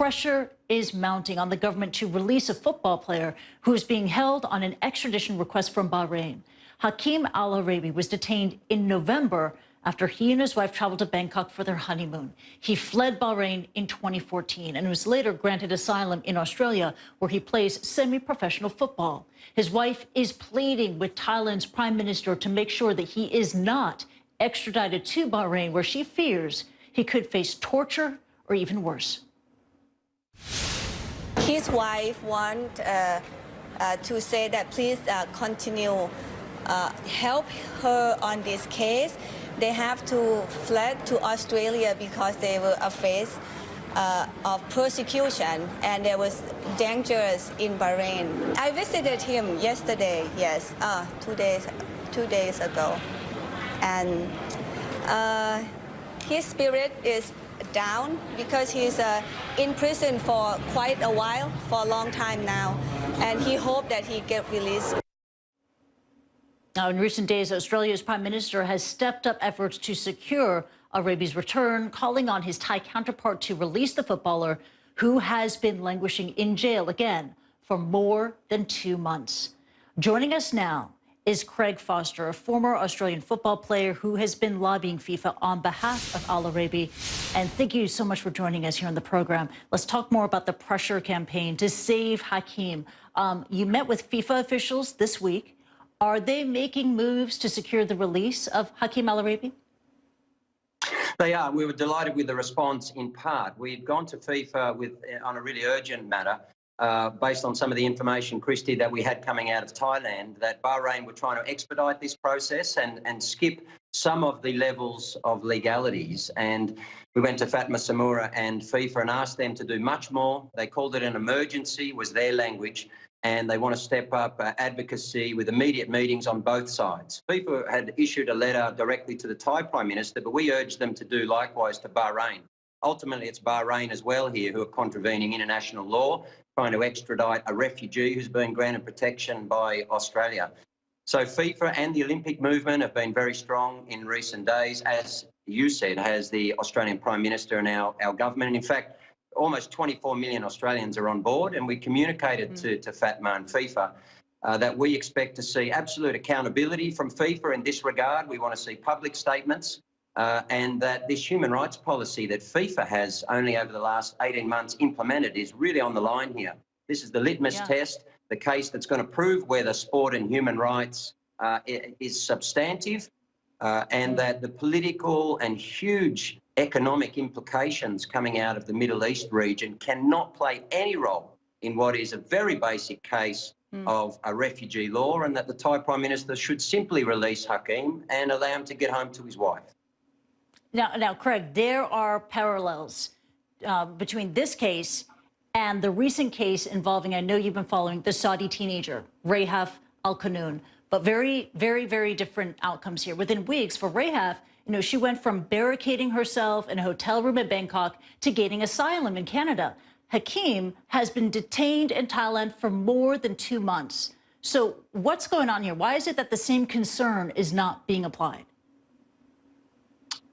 pressure is mounting on the government to release a football player who is being held on an extradition request from Bahrain. Hakeem Al-Araibi was detained in November after he and his wife traveled to Bangkok for their honeymoon. He fled Bahrain in 2014 and was later granted asylum in Australia, where he plays semi-professional football. His wife is pleading with Thailand's prime minister to make sure that he is not extradited to Bahrain, where she fears he could face torture or even worse. His wife wants to say that please continue help her on this case. They have to fled to Australia because they were afraid of persecution, and there was dangerous in Bahrain. I visited him yesterday, yes, 2 days ago, and his spirit is down because he's in prison for quite a while, for a long time now, and he hoped that he get released. Now, in recent days, Australia's Prime Minister has stepped up efforts to secure Araibi's return, calling on his Thai counterpart to release the footballer who has been languishing in jail again for more than 2 months. Joining us now is Craig Foster, a former Australian football player who has been lobbying FIFA on behalf of Al-Araibi. And thank you so much for joining us here on the program. Let's talk more about the pressure campaign to save Hakeem. You met with FIFA officials this week. Are they making moves to secure the release of Hakeem Al-Araibi? They are. We were delighted with the response in part. We'd gone to FIFA on a really urgent matter based on some of the information, Kristie, that we had coming out of Thailand, that Bahrain were trying to expedite this process and skip some of the levels of legalities. And we went to Fatma Samura and FIFA and asked them to do much more. They called it an emergency, was their language. And they want to step up advocacy with immediate meetings on both sides. FIFA had issued a letter directly to the Thai Prime Minister, but we urged them to do likewise to Bahrain. Ultimately, it's Bahrain as well here who are contravening international law, trying to extradite a refugee who's been granted protection by Australia. So FIFA and the Olympic movement have been very strong in recent days, as you said, has the Australian Prime Minister and our government. And in fact, almost 24 million Australians are on board, and we communicated to Fatma and FIFA that we expect to see absolute accountability from FIFA in this regard. We want to see public statements and that this human rights policy that FIFA has only over the last 18 months implemented is really on the line here. This is the litmus test, the case that's going to prove whether sport and human rights is substantive and that the political and huge economic implications coming out of the Middle East region cannot play any role in what is a very basic case of a refugee law, and that the Thai Prime Minister should simply release Hakeem and allow him to get home to his wife. Now, Craig, there are parallels between this case and the recent case involving, I know you've been following, the Saudi teenager, Rahaf Al-Qanoun, but very, very, very different outcomes here. Within weeks for Rahaf, you know, she went from barricading herself in a hotel room in Bangkok to gaining asylum in Canada. Hakeem has been detained in Thailand for more than 2 months. So what's going on here? Why is it that the same concern is not being applied?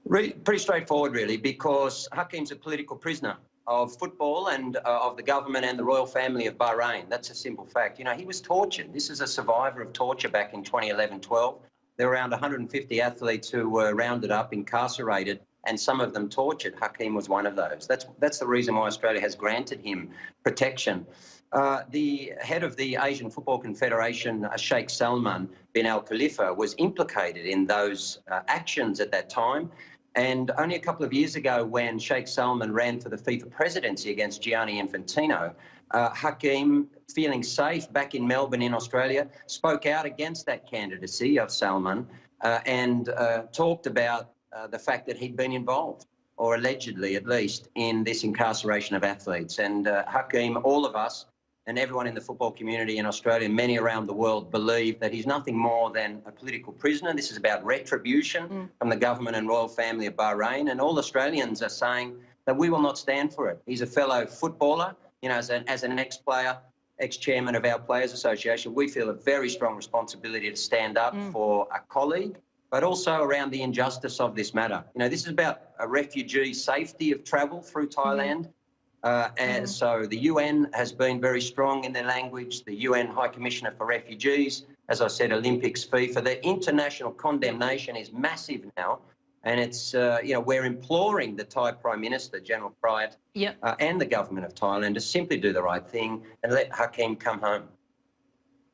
Pretty straightforward, really, because Hakeem's a political prisoner of football and of the government and the royal family of Bahrain. That's a simple fact. You know, he was tortured. This is a survivor of torture back in 2011-12. There were around 150 athletes who were rounded up, incarcerated, and some of them tortured. Hakeem was one of those. That's the reason why Australia has granted him protection. The head of the Asian Football Confederation, Sheikh Salman bin Al Khalifa, was implicated in those actions at that time. And only a couple of years ago, when Sheikh Salman ran for the FIFA presidency against Gianni Infantino, Hakeem, feeling safe back in Melbourne in Australia, spoke out against that candidacy of Salman and talked about the fact that he'd been involved, or allegedly at least, in this incarceration of athletes. And Hakeem, all of us and everyone in the football community in Australia, many around the world, believe that he's nothing more than a political prisoner. This is about retribution from the government and royal family of Bahrain. And all Australians are saying that we will not stand for it. He's a fellow footballer. You know, as an ex-player, ex-chairman of our Players Association, we feel a very strong responsibility to stand up for a colleague, but also around the injustice of this matter. You know, this is about a refugee safety of travel through Thailand. And so the UN has been very strong in their language. The UN High Commissioner for Refugees, as I said, Olympics, FIFA. The international condemnation is massive now. And it's, we're imploring the Thai Prime Minister, General Prayut, and the government of Thailand to simply do the right thing and let Hakeem come home.